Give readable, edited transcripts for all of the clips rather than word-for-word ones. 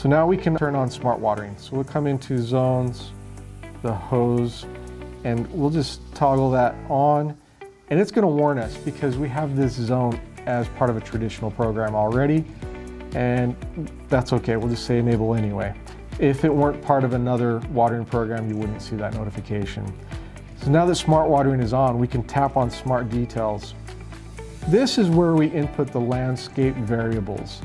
So now we can turn on smart watering. So we'll come into zones, the hose, and we'll just toggle that on. And it's going to warn us because we have this zone as part of a traditional program already. And that's okay, we'll just say enable anyway. If it weren't part of another watering program, you wouldn't see that notification. So now that smart watering is on, we can tap on smart details. This is where we input the landscape variables.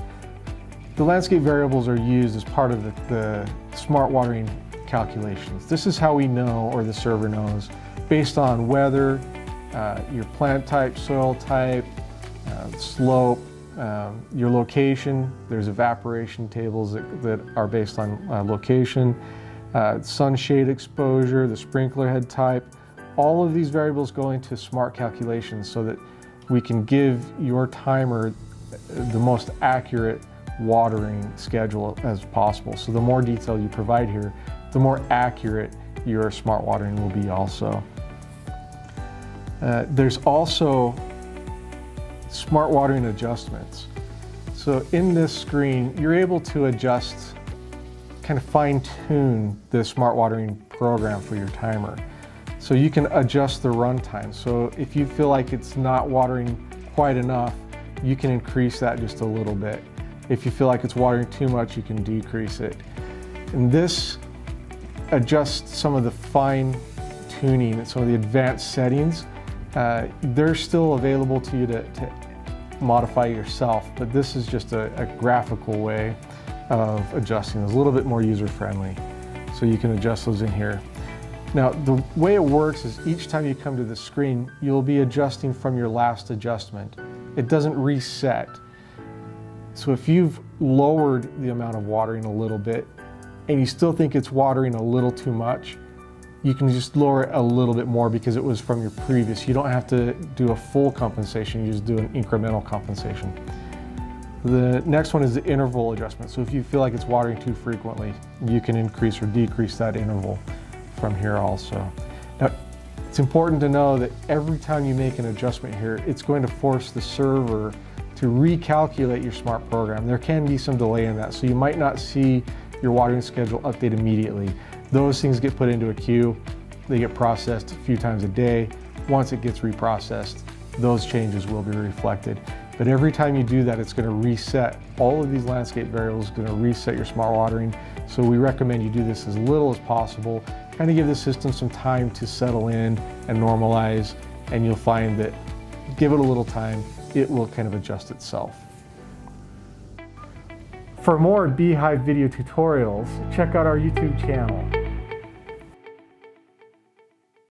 The landscape variables are used as part of the smart watering calculations. This is how we know, or the server knows, based on weather, your plant type, soil type, slope, your location. There's evaporation tables that are based on location, sunshade exposure, the sprinkler head type. All of these variables go into smart calculations so that we can give your timer the most accurate watering schedule as possible. So the more detail you provide here, the more accurate your smart watering will be also. There's also smart watering adjustments. So in this screen, you're able to adjust, kind of fine tune the smart watering program for your timer. So you can adjust the runtime. So if you feel like it's not watering quite enough, you can increase that just a little bit. If you feel like it's watering too much, you can decrease it. And this adjusts some of the fine tuning, some of the advanced settings. They're still available to you to modify yourself, but this is just a graphical way of adjusting. It's a little bit more user-friendly, so you can adjust those in here. Now, the way it works is each time you come to the screen, you'll be adjusting from your last adjustment. It doesn't reset. So if you've lowered the amount of watering a little bit and you still think it's watering a little too much, you can just lower it a little bit more because it was from your previous. You don't have to do a full compensation, you just do an incremental compensation. The next one is the interval adjustment. So if you feel like it's watering too frequently, you can increase or decrease that interval from here also. Now, it's important to know that every time you make an adjustment here, it's going to force the server to recalculate your smart program. There can be some delay in that, so you might not see your watering schedule update immediately. Those things get put into a queue. They get processed a few times a day. Once it gets reprocessed, those changes will be reflected. But every time you do that, it's going to reset all of these landscape variables, going to reset your smart watering. So we recommend you do this as little as possible, kind of give the system some time to settle in and normalize, and you'll find that give it a little time, it will kind of adjust itself. For more b-hyve video tutorials, check out our YouTube channel.